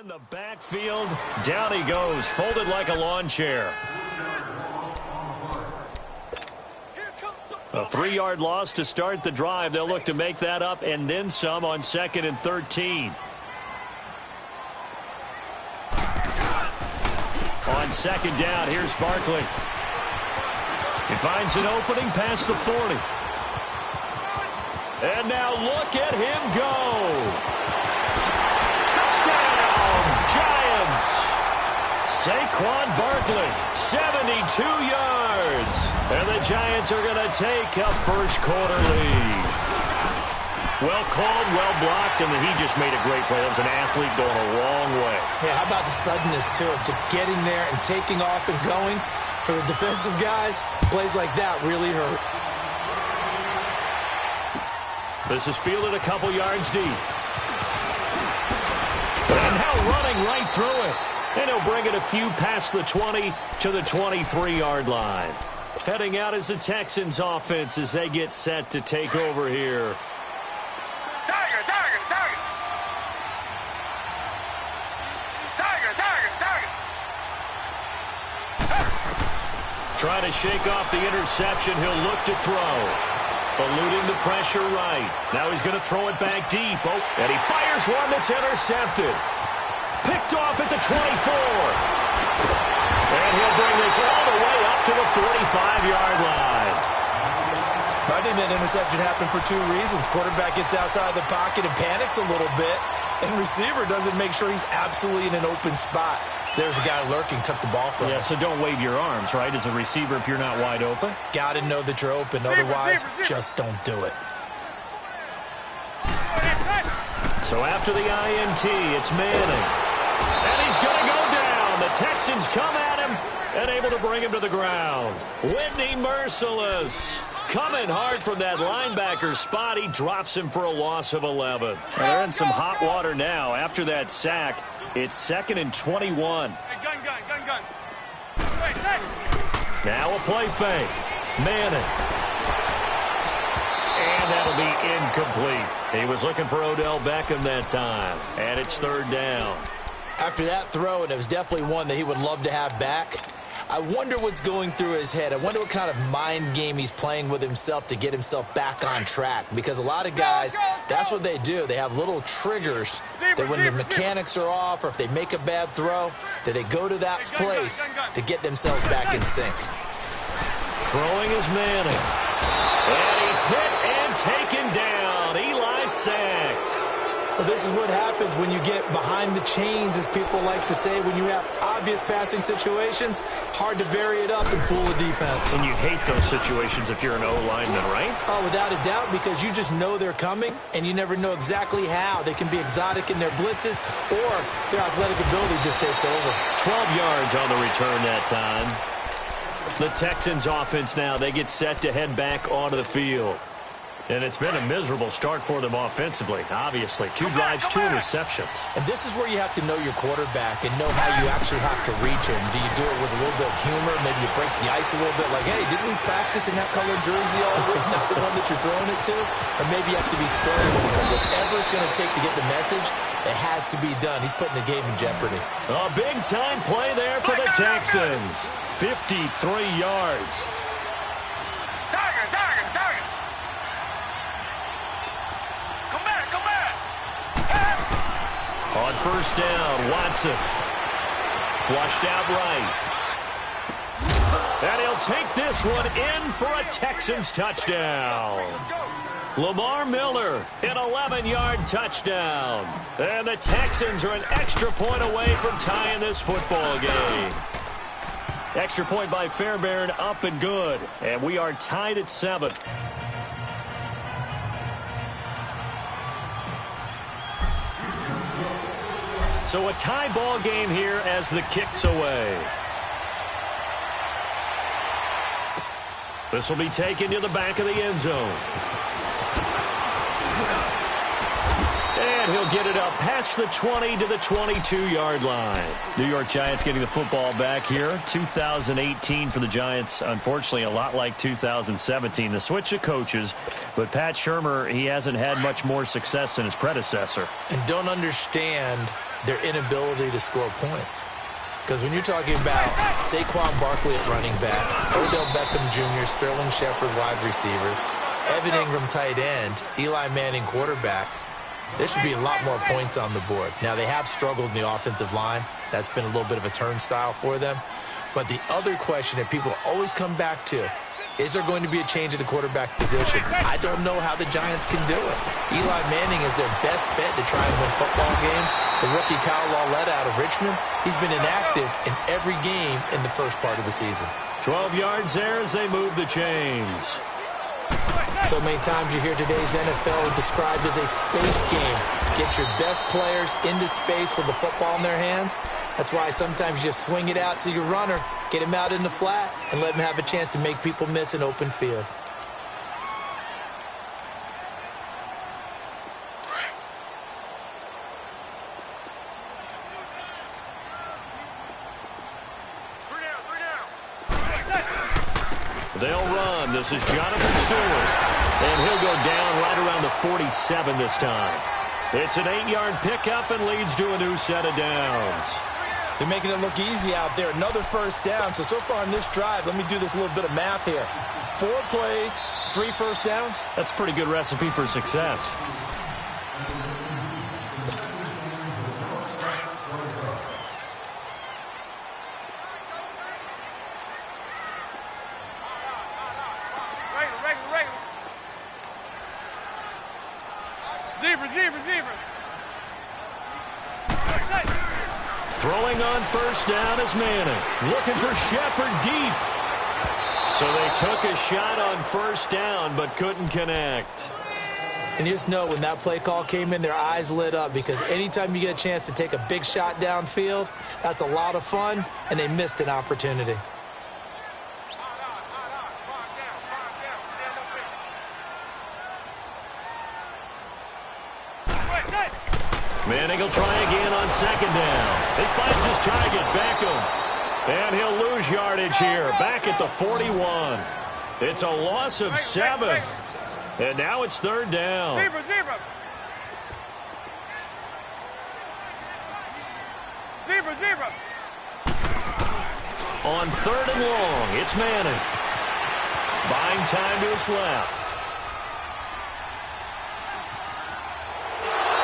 In the backfield, down he goes, folded like a lawn chair. A 3-yard loss to start the drive. They'll look to make that up and then some on 2nd and 13. On 2nd down, here's Barkley. He finds an opening past the 40. And now look at him go. Touchdown, Giants. Saquon Barkley, 72 yards. And the Giants are going to take a first-quarter lead. Well called, well blocked, and he just made a great play. That was an athlete going a long way. Yeah, how about the suddenness, too, of just getting there and taking off and going? For the defensive guys, plays like that really hurt. This is fielded a couple yards deep. And now running right through it. And he'll bring it a few past the 20 to the 23-yard line. Heading out is the Texans offense as they get set to take over here. Trying to shake off the interception. He'll look to throw. Eluding the pressure right. Now he's going to throw it back deep. Oh, and he fires one that's intercepted. Picked off at the 24. And he'll bring this all the way up to the 45-yard line. I think that interception happened for two reasons. Quarterback gets outside the pocket and panics a little bit. And receiver doesn't make sure he's absolutely in an open spot. So there's a guy lurking, took the ball from him. Yeah, so don't wave your arms, right, as a receiver if you're not wide open. Got to know that you're open. Otherwise, just don't do it. So after the INT, it's Manning. And he's going to go down. The Texans come at him and able to bring him to the ground. Whitney Merciless. Coming hard from that linebacker spot. He drops him for a loss of 11. Well, they're in some hot water now. After that sack, it's 2nd and 21. Hey, gun. Now a play fake. Manning. And that'll be incomplete. He was looking for Odell Beckham that time. And it's 3rd down. After that throw, and it was definitely one that he would love to have back, I wonder what's going through his head. I wonder what kind of mind game he's playing with himself to get himself back on track. Because a lot of guys, that's what they do. They have little triggers that when the mechanics are off or if they make a bad throw, that they go to that place to get themselves back in sync. Throwing is Manning. And he's hit and taken down. Eli sacked. Well, this is what happens when you get behind the chains, as people like to say. When you have obvious passing situations, hard to vary it up and fool the defense. And you hate those situations if you're an O-lineman, right? Oh, without a doubt, because you just know they're coming, and you never know exactly how. They can be exotic in their blitzes, or their athletic ability just takes over. 12 yards on the return that time. The Texans offense now, they get set to head back onto the field. And it's been a miserable start for them offensively, obviously. 2 drives, 2 interceptions. And this is where you have to know your quarterback and know how you actually have to reach him. Do you do it with a little bit of humor? Maybe you break the ice a little bit, like, hey, didn't we practice in that colored jersey all week, not the one that you're throwing it to? Or maybe you have to be stern with him. Whatever it's going to take to get the message, it has to be done. He's putting the game in jeopardy. A big-time play there for the Texans. 53 yards. On 1st down, Watson. Flushed out right. And he'll take this one in for a Texans touchdown. Lamar Miller, an 11-yard touchdown. And the Texans are an extra point away from tying this football game. Extra point by Fairbairn, up and good. And we are tied at 7. So a tie ball game here as the kick's away. This will be taken to the back of the end zone. And he'll get get it up past the 20 to the 22-yard line. New York Giants getting the football back here. 2018 for the Giants, unfortunately, a lot like 2017. The switch of coaches, but Pat Shurmur, he hasn't had much more success than his predecessor. And don't understand their inability to score points. Because when you're talking about Saquon Barkley at running back, Odell Beckham Jr., Sterling Shepard wide receiver, Evan Ingram tight end, Eli Manning quarterback, there should be a lot more points on the board. Now, they have struggled in the offensive line. That's been a little bit of a turnstile for them. But the other question that people always come back to, is there going to be a change at the quarterback position? I don't know how the Giants can do it. Eli Manning is their best bet to try and win football game. The rookie Kyle Lauletta out of Richmond, he's been inactive in every game in the first part of the season. 12 yards there as they move the chains. So many times you hear today's NFL described as a space game. Get your best players into space with the football in their hands. That's why sometimes you just swing it out to your runner, get him out in the flat, and let him have a chance to make people miss an open field. They'll run. This is Jonathan Stewart. And he'll go down right around the 47 this time. It's an 8-yard pickup and leads to a new set of downs. They're making it look easy out there. Another first down. So far on this drive, let me do this little bit of math here. 4 plays, 3 first downs. That's a pretty good recipe for success. Throwing on first down is Manning. Looking for Shepard deep. So they took a shot on first down but couldn't connect. And you just know when that play call came in, their eyes lit up because anytime you get a chance to take a big shot downfield, that's a lot of fun, and they missed an opportunity. Manning will try again on second down. He finds his target, Beckham. And he'll lose yardage here, back at the 41. It's a loss of 7. And now it's third down. Zebra. On third and long, it's Manning. Buying time to his left.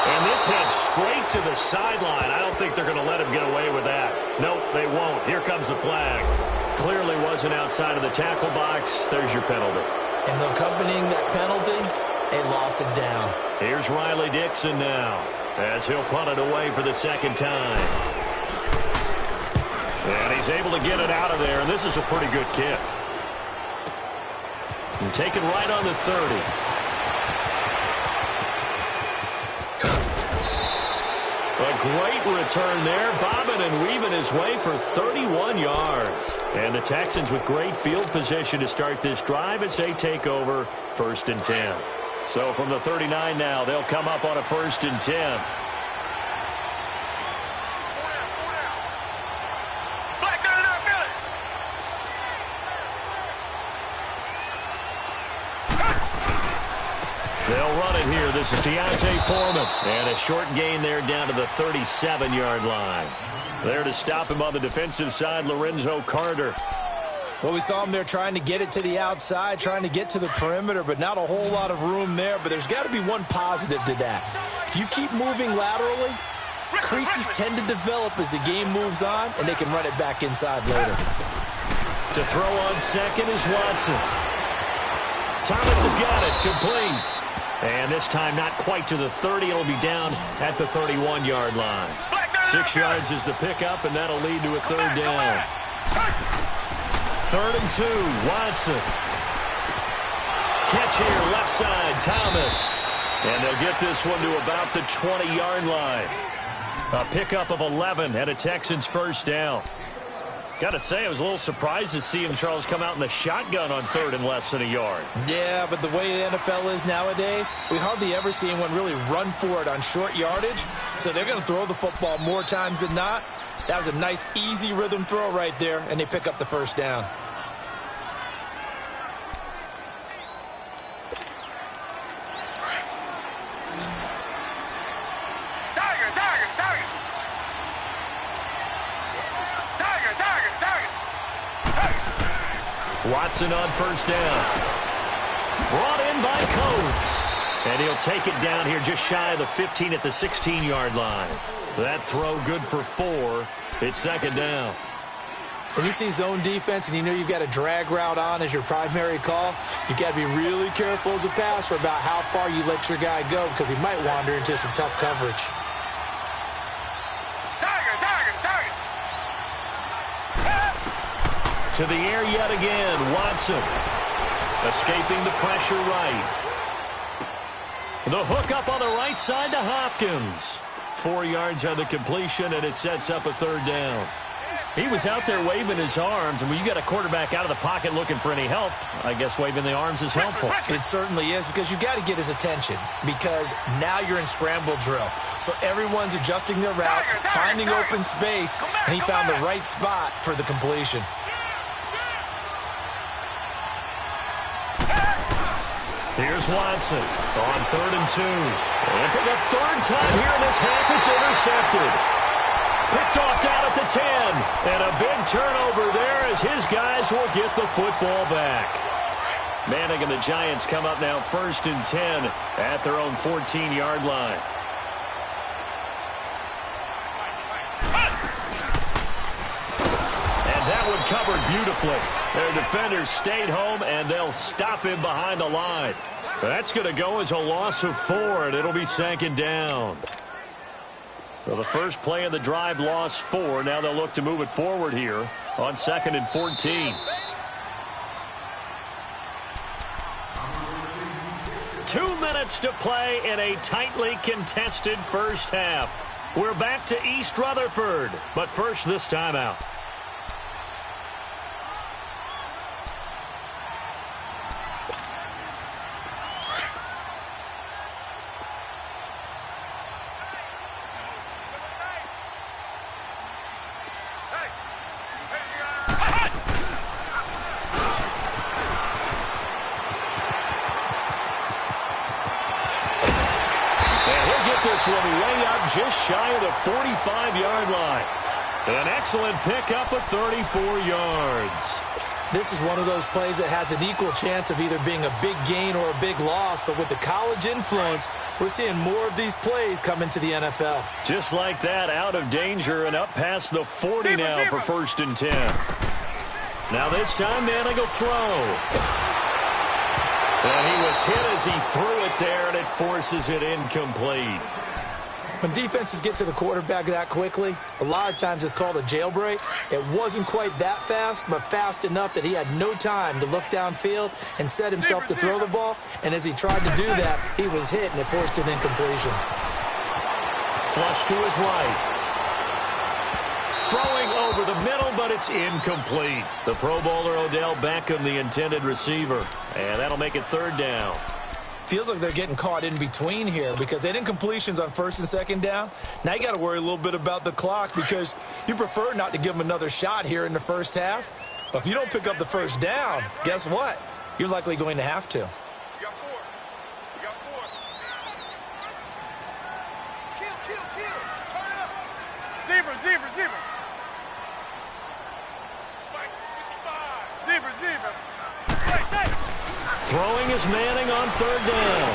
And this heads straight to the sideline. I don't think they're going to let him get away with that. Nope, they won't. Here comes the flag. Clearly wasn't outside of the tackle box. There's your penalty. And accompanying that penalty, a loss of down. Here's Riley Dixon now, as he'll punt it away for the second time. And he's able to get it out of there, and this is a pretty good kick. And taken right on the 30. A great return there, bobbing and weaving his way for 31 yards. And the Texans with great field position to start this drive as they take over first and 10. So from the 39 now, they'll come up on a first and 10. They'll run it here. This is Deontay Foreman. And a short gain there down to the 37-yard line. There to stop him on the defensive side, Lorenzo Carter. Well, we saw him there trying to get it to the outside, trying to get to the perimeter, but not a whole lot of room there. But there's got to be one positive to that. If you keep moving laterally, creases tend to develop as the game moves on, and they can run it back inside later. To throw on second is Watson. Thomas has got it, complete. And this time not quite to the 30. It'll be down at the 31-yard line. 6 yards is the pickup, and that'll lead to a third down. 3rd and 2, Watson. Catch here, left side, Thomas. And they'll get this one to about the 20-yard line. A pickup of 11 and a Texans first down. Got to say, I was a little surprised to see him, Charles, come out in the shotgun on third and less than a yard. Yeah, but the way the NFL is nowadays, we hardly ever see anyone really run for it on short yardage. So they're going to throw the football more times than not. That was a nice, easy rhythm throw right there, and they pick up the first down. Watson on first down. Brought in by Coates. And he'll take it down here just shy of the 15 at the 16-yard line. That throw good for 4. It's second down. When you see zone defense and you know you've got a drag route on as your primary call, you've got to be really careful as a passer about how far you let your guy go because he might wander into some tough coverage. To the air yet again, Watson. Escaping the pressure right. The hook up on the right side to Hopkins. 4 yards on the completion, and it sets up a third down. He was out there waving his arms, and when you got a quarterback out of the pocket looking for any help, I guess waving the arms is helpful. It certainly is, because you got to get his attention, because now you're in scramble drill. So everyone's adjusting their routes, finding open space, and he found the right spot for the completion. Here's Watson on 3rd and 2. And for the third time here in this half, it's intercepted. Picked off down at the 10. And a big turnover there as his guys will get the football back. Manning and the Giants come up now 1st and 10 at their own 14-yard line. And that one covered beautifully. Their defenders stayed home, and they'll stop him behind the line. That's going to go as a loss of 4, and it'll be second down. Well, the first play of the drive lost 4. Now they'll look to move it forward here on 2nd and 14. 2 minutes to play in a tightly contested first half. We're back to East Rutherford, but first this timeout. Way up just shy of the 45-yard line. An excellent pickup of 34 yards. This is one of those plays that has an equal chance of either being a big gain or a big loss, but with the college influence, we're seeing more of these plays come into the NFL. Just like that, out of danger and up past the 40 now for 1st and 10. Now this time, Manning will throw. And he was hit as he threw it there, and it forces it incomplete. When defenses get to the quarterback that quickly, a lot of times it's called a jailbreak. It wasn't quite that fast, but fast enough that he had no time to look downfield and set himself to throw the ball. And as he tried to do that, he was hit, and it forced an incompletion. Flush to his right. Throwing over the middle, but it's incomplete. The Pro Bowler Odell Beckham, the intended receiver. And that'll make it 3rd down. Feels like they're getting caught in between here because they didn't completions on 1st and 2nd down. Now you got to worry a little bit about the clock because you prefer not to give them another shot here in the first half. But if you don't pick up the first down, guess what? You're likely going to have to. Throwing is Manning on 3rd down.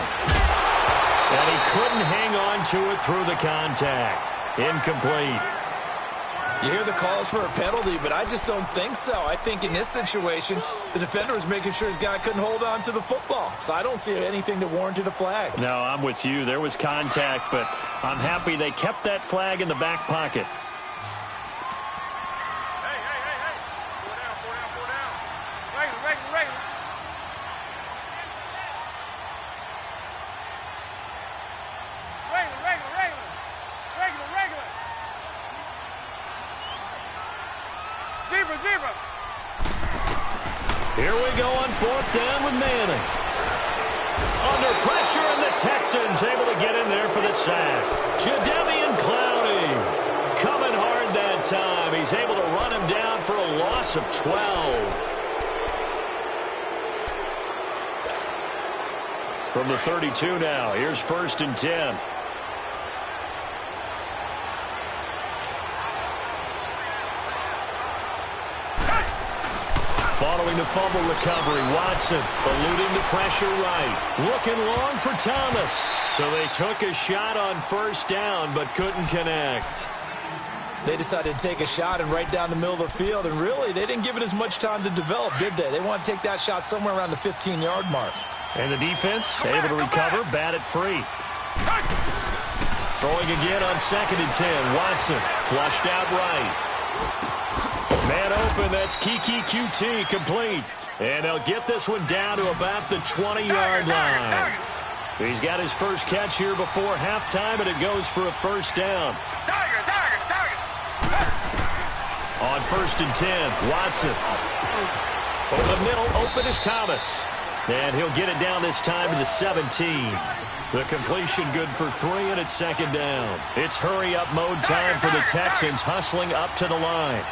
And he couldn't hang on to it through the contact. Incomplete. You hear the calls for a penalty, but I just don't think so. I think in this situation, the defender was making sure his guy couldn't hold on to the football. So I don't see anything that warranted a flag. No, I'm with you. There was contact, but I'm happy they kept that flag in the back pocket. Here we go on 4th down with Manning. Under pressure, and the Texans able to get in there for the sack. Jadeveon Clowney coming hard that time. He's able to run him down for a loss of 12. From the 32 now, here's 1st and 10. Following the fumble recovery, Watson eluding the pressure right. Looking long for Thomas. So they took a shot on 1st down but couldn't connect. They decided to take a shot and right down the middle of the field, and really they didn't give it as much time to develop, did they? They want to take that shot somewhere around the 15-yard mark. And the defense able to recover, bat it free. Throwing again on 2nd and 10. Watson flushed out right. Man open, that's Kiki QT complete. And they'll get this one down to about the 20-yard line. He's got his first catch here before halftime, and it goes for a 1st down. On 1st and 10, Watson. Over the middle, open is Thomas. And he'll get it down this time to the 17. The completion good for 3, and it's 2nd down. It's hurry-up mode time for the Texans, hustling up to the line.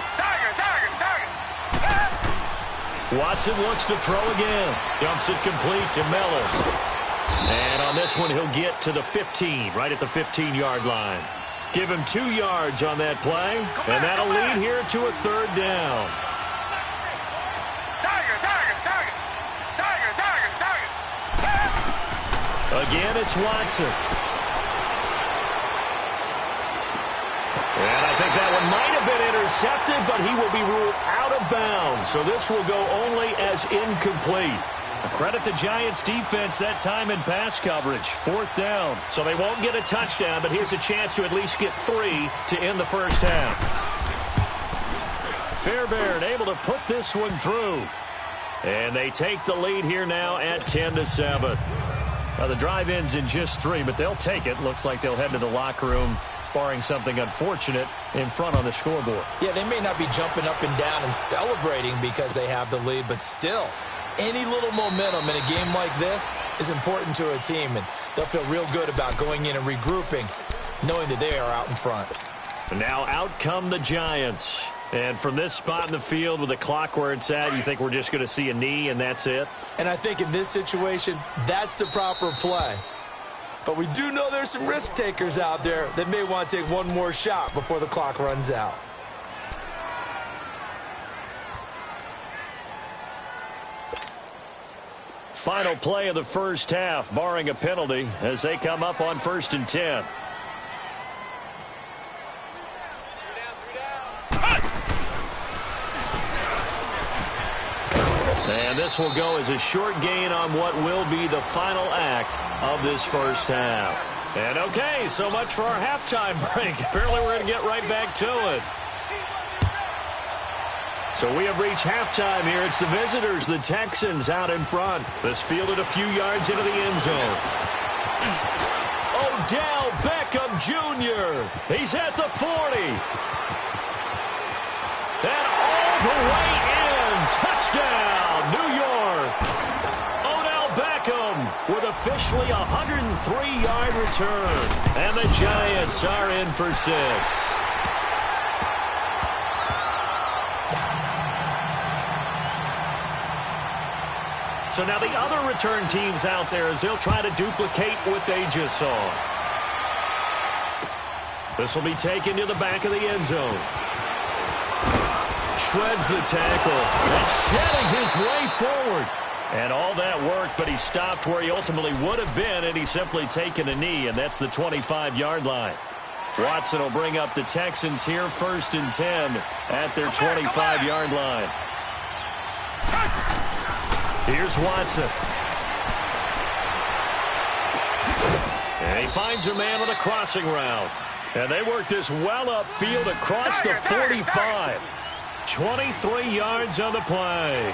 Watson looks to throw again. Dumps it complete to Miller. And on this one, he'll get to the 15, right at the 15-yard line. Give him 2 yards on that play, and that'll lead here to a 3rd down. Again, it's Watson. And I think that one might have been intercepted, but he will be ruled out of bounds. So this will go only as incomplete. Credit the Giants defense that time in pass coverage. 4th down. So they won't get a touchdown, but here's a chance to at least get 3 to end the 1st half. Fairbairn able to put this one through. And they take the lead here now at 10-7. Now the drive ends in just 3, but they'll take it. Looks like they'll head to the locker room, barring something unfortunate, in front on the scoreboard. Yeah, they may not be jumping up and down and celebrating because they have the lead, but still, any little momentum in a game like this is important to a team, and they'll feel real good about going in and regrouping, knowing that they are out in front. And now out come the Giants. And from this spot in the field with the clock where it's at, you think we're just going to see a knee and that's it? And I think in this situation, that's the proper play. But we do know there's some risk takers out there that may want to take one more shot before the clock runs out. Final play of the 1st half, barring a penalty, as they come up on 1st and 10. And this will go as a short gain on what will be the final act of this 1st half. And okay, so much for our halftime break. Apparently we're going to get right back to it. So we have reached halftime here. It's the visitors, the Texans, out in front. This fielded a few yards into the end zone. Odell Beckham Jr. He's at the 40. And all the way in. Touchdown, New York. Odell Beckham with officially a 103-yard return. And the Giants are in for 6. So now the other return teams out there, as they'll try to duplicate what they just saw. This will be taken to the back of the end zone. Shreds the tackle. And shedding his way forward. And all that worked, but he stopped where he ultimately would have been, and he's simply taken a knee, and that's the 25-yard line. Watson will bring up the Texans here, 1st and 10 at their 25-yard line. Here's Watson. And he finds a man on a crossing route. And they work this well upfield across the 45. 23 yards on the play.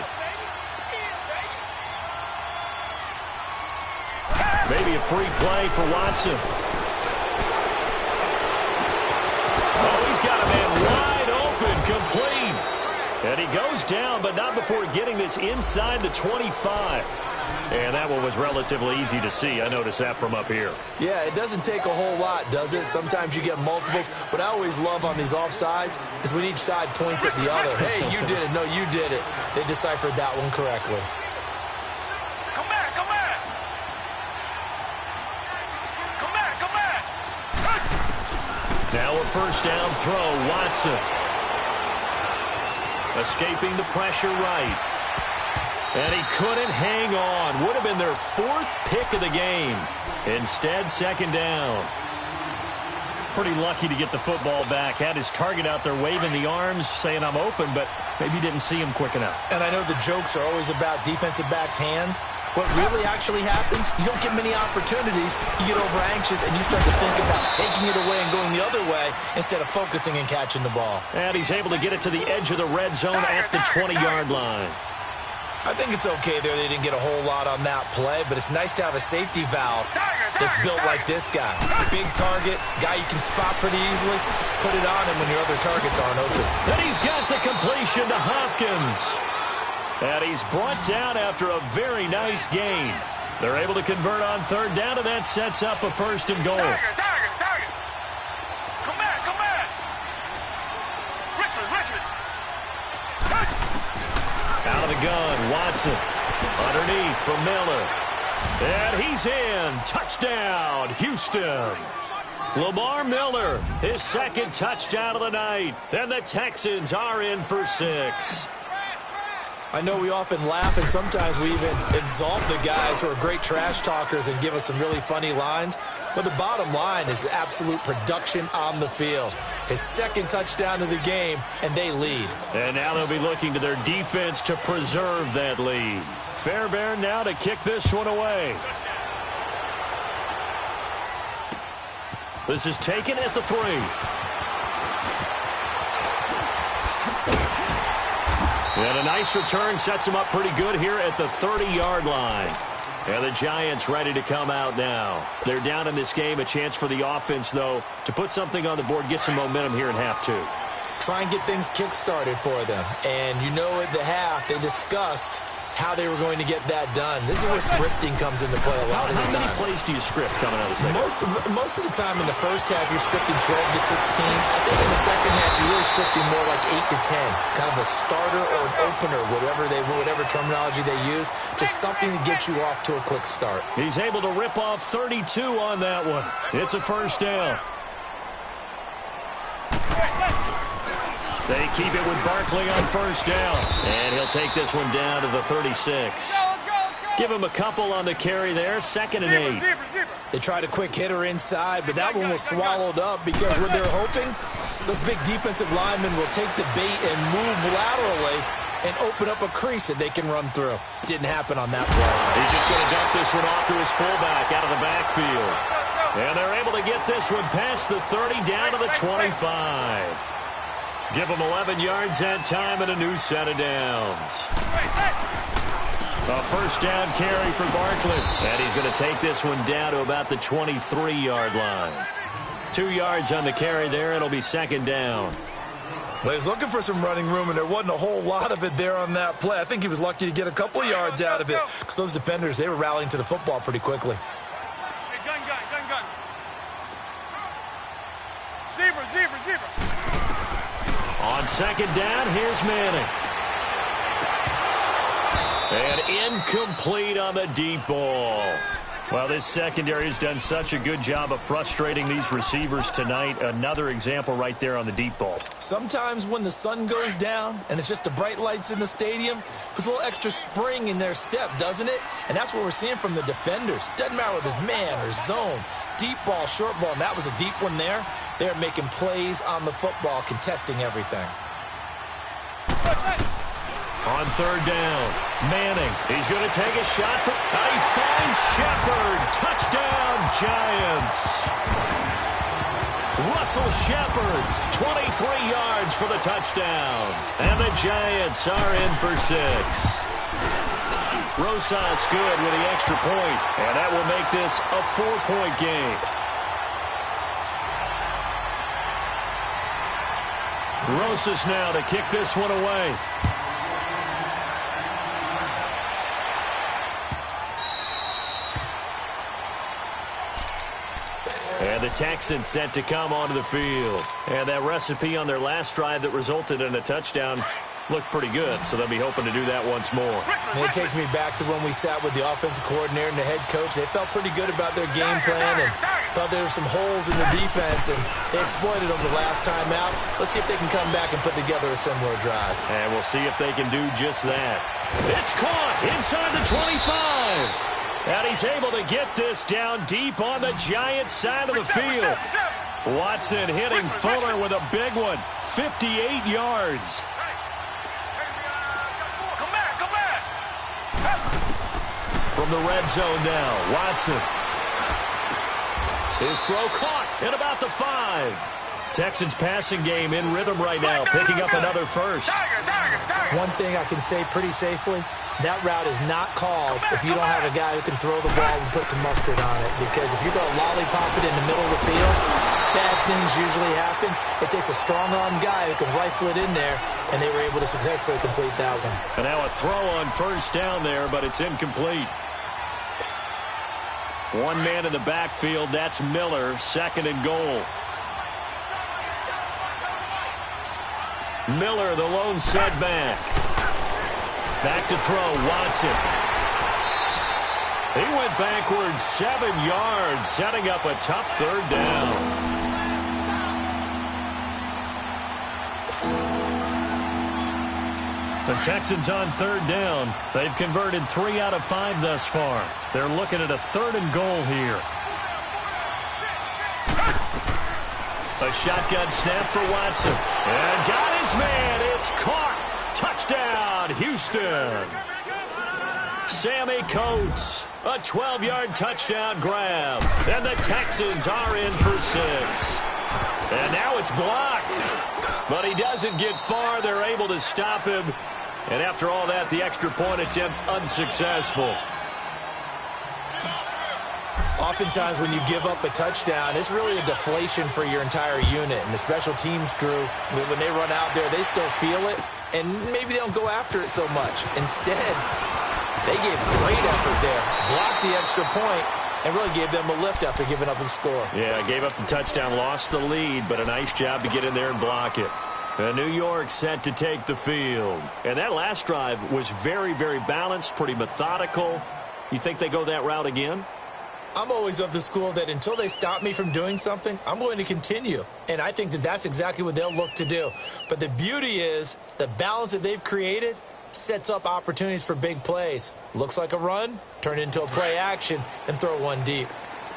Maybe a free play for Watson. Oh, he's got a man wide open, complete. And he goes down, but not before getting this inside the 25. And that one was relatively easy to see. I noticed that from up here. Yeah, it doesn't take a whole lot, does it? Sometimes you get multiples. What I always love on these offsides is when each side points at the other. Hey, you did it. No, you did it. They deciphered that one correctly. Come back, come back. Come back, come back. Now a first down throw, Watson. Escaping the pressure right. And he couldn't hang on. Would have been their 4th pick of the game. Instead, second down. Pretty lucky to get the football back. Had his target out there waving the arms, saying I'm open, but maybe didn't see him quick enough. And I know the jokes are always about defensive backs' hands. What really actually happens, you don't get many opportunities. You get over anxious, and you start to think about taking it away and going the other way instead of focusing and catching the ball. And he's able to get it to the edge of the red zone at the 20-yard line. I think it's okay there. They didn't get a whole lot on that play, but it's nice to have a safety valve that's built like this guy. Big target, guy you can spot pretty easily. Put it on him when your other targets aren't open. And he's got the completion to Hopkins. And he's brought down after a very nice gain. They're able to convert on third down, and that sets up a first and goal. Target. Come back, come back. Richmond. Out of the gun, Watson. Underneath for Miller. And he's in. Touchdown, Houston. Lamar Miller, his 2nd touchdown of the night. And the Texans are in for 6. I know we often laugh, and sometimes we even exalt the guys who are great trash talkers and give us some really funny lines. But the bottom line is absolute production on the field. His 2nd touchdown of the game, and they lead. And now they'll be looking to their defense to preserve that lead. Fairbairn now to kick this one away. This is taken at the 3. And a nice return sets him up pretty good here at the 30-yard line. And the Giants ready to come out now. They're down in this game. A chance for the offense, though, to put something on the board, get some momentum here in half 2. Try and get things kick-started for them. And you know at the half, they discussed how they were going to get that done. This is where scripting comes into play a lot of the time. How many plays do you script coming out of the second? Most of the time in the first half, you're scripting 12 to 16. I think in the second half, you're really scripting more like 8 to 10. Kind of a starter or an opener, whatever terminology they use. Just something to get you off to a quick start. He's able to rip off 32 on that one. It's a first down. They keep it with Barkley on first down. And he'll take this one down to the 36. Give him a couple on the carry there. 2nd and 8. They tried a quick hitter inside, but that one was swallowed up because what they're hoping, those big defensive linemen will take the bait and move laterally and open up a crease that they can run through. Didn't happen on that play. He's just going to dump this one off to his fullback out of the backfield. And they're able to get this one past the 30 down to the 25. Give him 11 yards that time and a new set of downs. A first down carry for Barkley. And he's going to take this one down to about the 23-yard line. 2 yards on the carry there. It'll be 2nd down. Well, he was looking for some running room, and there wasn't a whole lot of it there on that play. I think he was lucky to get a couple of yards out of it because those defenders, they were rallying to the football pretty quickly. Hey, gun. Zebra. On 2nd down, here's Manning. And incomplete on the deep ball. Well, this secondary has done such a good job of frustrating these receivers tonight. Another example right there on the deep ball. Sometimes when the sun goes down and it's just the bright lights in the stadium, puts a little extra spring in their step, doesn't it? And that's what we're seeing from the defenders. Doesn't matter whether it's man or zone, deep ball, short ball, and that was a deep one there. They're making plays on the football, contesting everything. On 3rd down, Manning. He's going to take a shot. He finds Shepard. Touchdown, Giants. Russell Shepard, 23 yards for the touchdown. And the Giants are in for 6. Rosas good with the extra point, and that will make this a 4-point game. Rosas now to kick this one away. And the Texans set to come onto the field. And that recipe on their last drive that resulted in a touchdown looked pretty good, so they'll be hoping to do that once more. And it takes me back to when we sat with the offensive coordinator and the head coach. They felt pretty good about their game plan and thought there were some holes in the defense, and they exploited them the last time out. Let's see if they can come back and put together a similar drive. And we'll see if they can do just that. It's caught inside the 25. And he's able to get this down deep on the Giants side of the field. Watson hitting Fuller with a big one. 58 yards. From the red zone now, Watson. His throw caught at about the 5. Texans passing game in rhythm right now, picking up another first. One thing I can say pretty safely, that route is not called if you don't have a guy who can throw the ball and put some mustard on it. Because if you're going to lollipop it in the middle of the field, bad things usually happen. It takes a strong-arm guy who can rifle it in there, and they were able to successfully complete that one. And now a throw on first down there, but it's incomplete. One man in the backfield, that's Miller, 2nd and goal. Miller, the lone setback. Back to throw, Watson. He went backwards 7 yards, setting up a tough 3rd down. The Texans on 3rd down. They've converted 3 out of 5 thus far. They're looking at a 3rd and goal here. A shotgun snap for Watson. And got his man. It's caught. Touchdown, Houston. Sammy Coates, a 12-yard touchdown grab. And the Texans are in for 6. And now it's blocked. But he doesn't get far. They're able to stop him. And after all that, the extra point attempt unsuccessful. Oftentimes when you give up a touchdown, it's really a deflation for your entire unit. And the special teams crew, when they run out there, they still feel it. And maybe they don't go after it so much. Instead, they gave great effort there. Blocked the extra point and really gave them a lift after giving up the score. Yeah, gave up the touchdown, lost the lead, but a nice job to get in there and block it. New York set to take the field. And that last drive was very, very balanced, pretty methodical. You think they go that route again? I'm always of the school that until they stop me from doing something, I'm going to continue. And I think that that's exactly what they'll look to do. But the beauty is the balance that they've created sets up opportunities for big plays. Looks like a run, turn it into a play action, and throw one deep.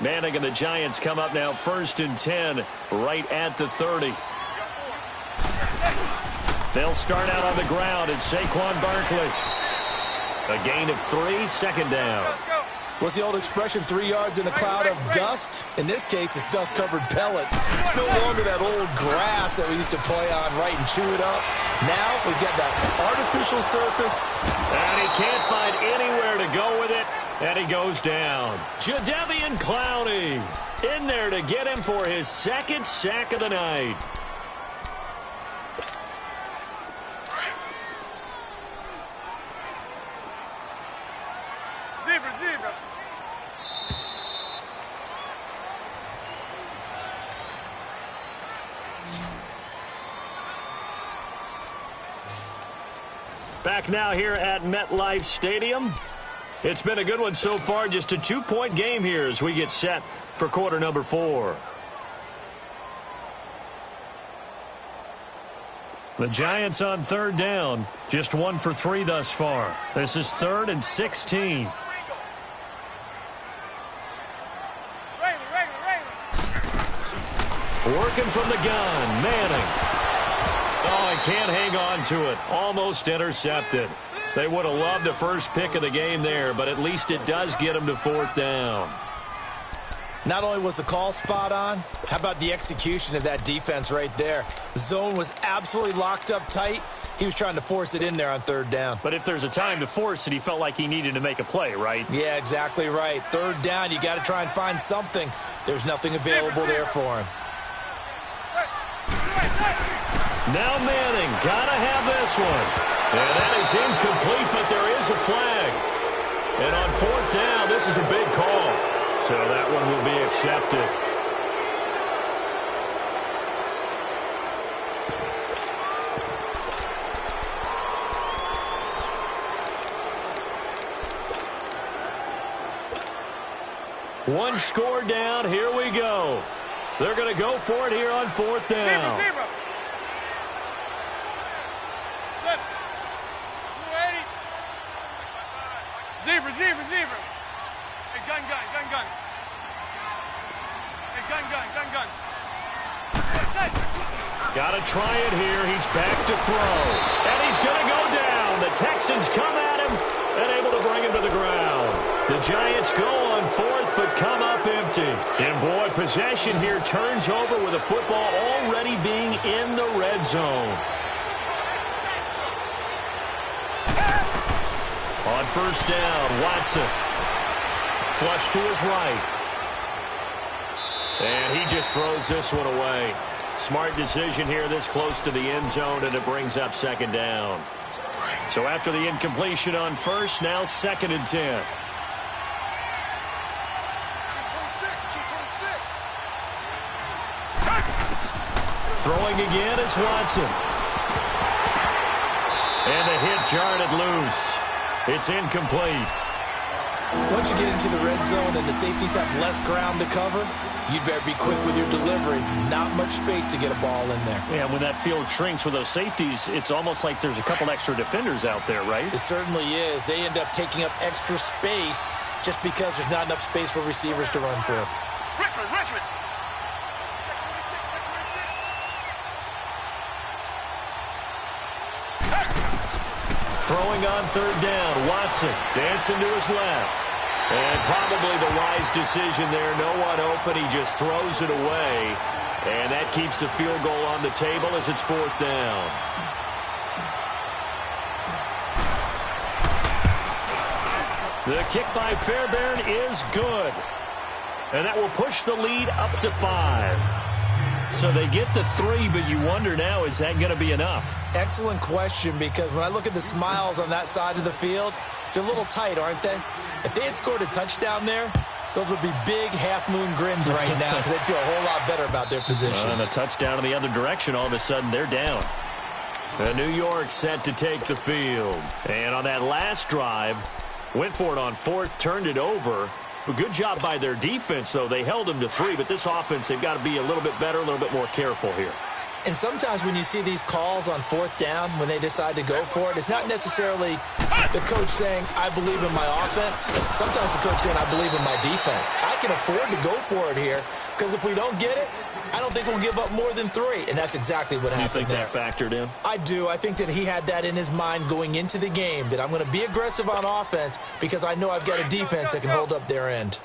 Manning and the Giants come up now 1st and 10, right at the 30. They'll start out on the ground, and Saquon Barkley. A gain of 3, 2nd down. What's the old expression, 3 yards in a cloud of dust? In this case, it's dust-covered pellets. It's no longer that old grass that we used to play on, right, and chew it up. Now we've got that artificial surface. And he can't find anywhere to go with it, and he goes down. Jadeveon Clowney in there to get him for his 2nd sack of the night. Back now here at MetLife Stadium. It's been a good one so far. Just a 2-point game here as we get set for quarter number 4. The Giants on 3rd down. Just 1 for 3 thus far. This is 3rd and 16. Working from the gun, Manning. Oh, he can't hang on to it. Almost intercepted. They would have loved the first pick of the game there, but at least it does get them to 4th down. Not only was the call spot on, how about the execution of that defense right there? The zone was absolutely locked up tight. He was trying to force it in there on 3rd down. But if there's a time to force it, he felt like he needed to make a play, right? Yeah, exactly right. 3rd down, you got to try and find something. There's nothing available there for him. Now Manning, gotta have this one. And that is incomplete, but there is a flag. And on 4th down, this is a big call. So that one will be accepted. One score down. Here we go. They're going to go for it here on 4th down. Zebra. Zebra, zebra, zebra. Hey, gun. Hey, gun. Got to try it here. He's back to throw. And he's going to go down. The Texans come at him and able to bring him to the ground. The Giants go on 4th but come up empty. And boy, possession here turns over with the football already being in the red zone. On 1st down, Watson. Flush to his right. And he just throws this one away. Smart decision here this close to the end zone, and it brings up 2nd down. So after the incompletion on 1st, now 2nd and 10. Throwing again is Watson. And the hit jarred it loose. It's incomplete. Once you get into the red zone and the safeties have less ground to cover, you'd better be quick with your delivery. Not much space to get a ball in there. Yeah, when that field shrinks with those safeties, it's almost like there's a couple extra defenders out there, right? It certainly is. They end up taking up extra space just because there's not enough space for receivers to run through. Richmond. Throwing on 3rd down, Watson dancing to his left. And probably the wise decision there. No one open. He just throws it away. And that keeps the field goal on the table as it's 4th down. The kick by Fairbairn is good. And that will push the lead up to 5. So they get the 3, but you wonder now, is that going to be enough? Excellent question, because when I look at the smiles on that side of the field, they're a little tight, aren't they? If they had scored a touchdown there, those would be big half-moon grins right now because they'd feel a whole lot better about their position. And a touchdown in the other direction, all of a sudden they're down. And New York set to take the field. And on that last drive, went for it on 4th, turned it over. But good job by their defense, though. They held them to 3, but this offense, they've got to be a little bit better, a little bit more careful here. And sometimes when you see these calls on 4th down, when they decide to go for it, it's not necessarily the coach saying, I believe in my offense. Sometimes the coach saying, I believe in my defense. I can afford to go for it here, because if we don't get it, I don't think we'll give up more than 3. And that's exactly what happened there. You think that factored in? I do. I think that he had that in his mind going into the game, that I'm going to be aggressive on offense because I know I've got a defense that can hold up their end.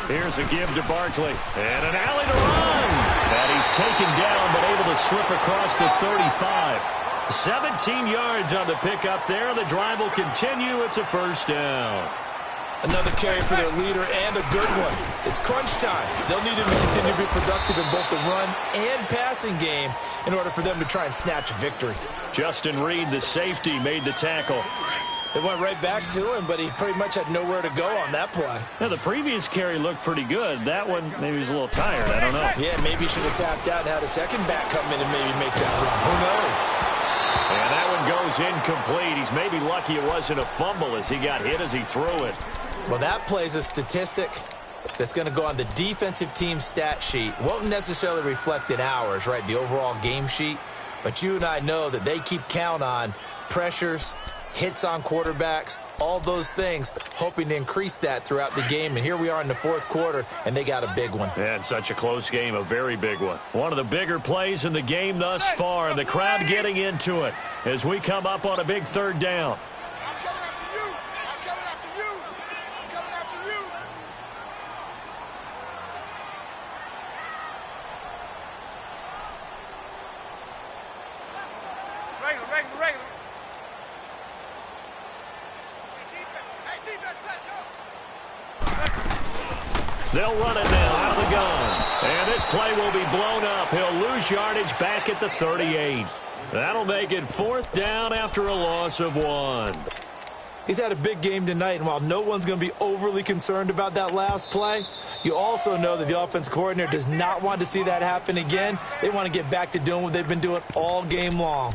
Here's a give to Barkley. And an alley to run. And he's taken down, but able to slip across the 35. 17 yards on the pickup there. The drive will continue. It's a 1st down. Another carry for their leader and a good one. It's crunch time. They'll need him to continue to be productive in both the run and passing game in order for them to try and snatch a victory. Justin Reed, the safety, made the tackle. They went right back to him, but he pretty much had nowhere to go on that play. Now, the previous carry looked pretty good. That one, maybe he was a little tired. I don't know. Yeah, maybe he should have tapped out and had a second back come in and maybe make that run. Who knows? And that one goes incomplete. He's maybe lucky it wasn't a fumble as he got hit as he threw it. Well, that plays a statistic that's going to go on the defensive team stat sheet. Won't necessarily reflect in ours, right, the overall game sheet. But you and I know that they keep count on pressures, hits on quarterbacks, all those things, hoping to increase that throughout the game. And here we are in the 4th quarter, and they got a big one. Yeah, it's such a close game, a very big one. One of the bigger plays in the game thus far, and the crowd getting into it as we come up on a big 3rd down. I'm coming after you. I'm coming after you. I'm coming after you. Regular. Hey, defense, let's go. They'll run it now out of the gun. And this play will be blown up. He'll lose yardage back at the 38. That'll make it 4th down after a loss of 1. He's had a big game tonight, and while no one's going to be overly concerned about that last play, you also know that the offense coordinator does not want to see that happen again. They want to get back to doing what they've been doing all game long.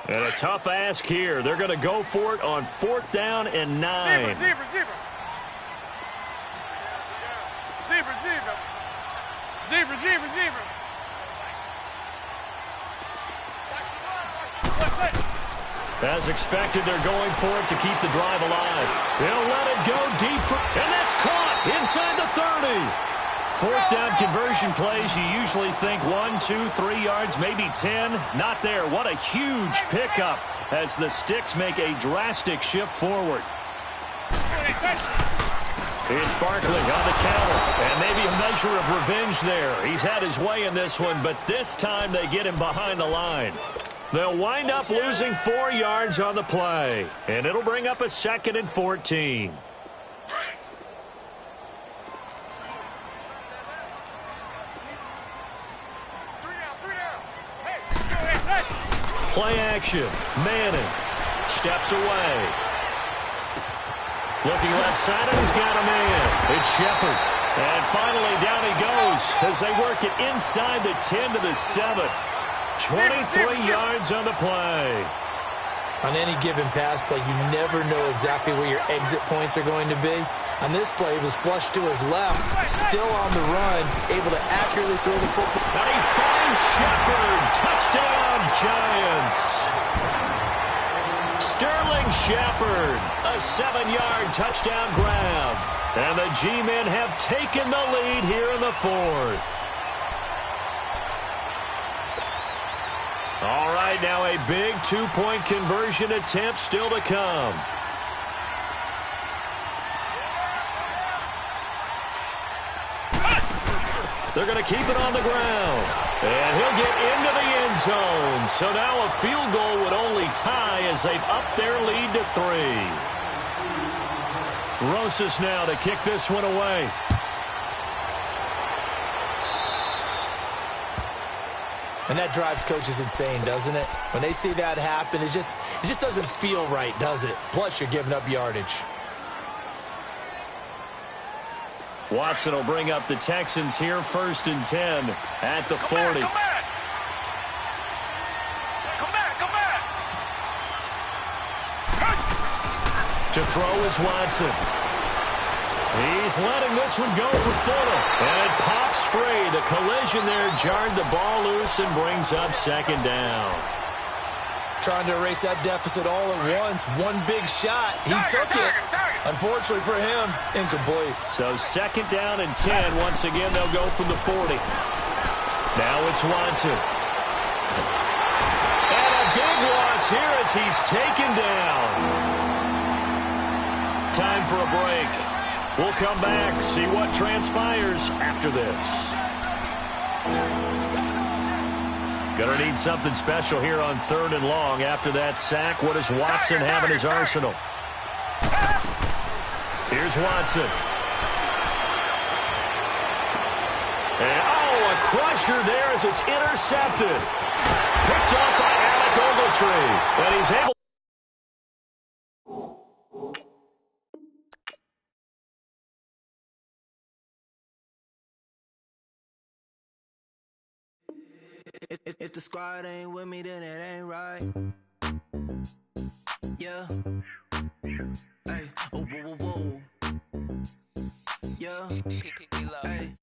And a tough ask here. They're going to go for it on 4th down and 9. Zebra. As expected, they're going for it to keep the drive alive. They'll let it go deep, and that's caught inside the 30. 4th down conversion plays, you usually think 1, 2, 3 yards, maybe 10. Not there. What a huge pickup as the Sticks make a drastic shift forward. It's Barkley on the counter, and maybe a measure of revenge there. He's had his way in this one, but this time they get him behind the line. They'll wind up losing 4 yards on the play, and it'll bring up a 2nd and 14. Play action. Manning steps away. Looking left side, and he's got a man. It's Shepard. And finally, down he goes as they work it inside the 10 to the 7. 23 yards on the play. On any given pass play, you never know exactly where your exit points are going to be. On this play, it was flushed to his left, still on the run, able to accurately throw the football. And he finds Shepard. Touchdown, Giants. Sterling Shepard, a 7-yard touchdown grab. And the G-men have taken the lead here in the 4th. All right, now a big 2-point conversion attempt still to come. They're going to keep it on the ground. And he'll get into the end zone. So now a field goal would only tie as they've upped their lead to 3. Rosas now to kick this one away. And that drives coaches insane, doesn't it? When they see that happen, it just doesn't feel right, does it? Plus, you're giving up yardage. Watson will bring up the Texans here, 1st and 10 at the 40. Come back. To throw is Watson. He's letting this one go for Fuller. And it pops free. The collision there jarred the ball loose and brings up 2nd down. Trying to erase that deficit all at once. One big shot. He took it. Unfortunately for him, incomplete. So 2nd down and 10. Once again, they'll go from the 40. Now it's Watson. And a big loss here as he's taken down. Time for a break. We'll come back, see what transpires after this. Gonna need something special here on 3rd and long. After that sack, what does Watson have in his arsenal? Here's Watson. And, a crusher there as it's intercepted. Picked up by Alec Ogletree. And he's able. If the squad ain't with me, then it ain't right. Yeah. Hey. Oh, whoa, whoa, whoa. Yeah. Hey.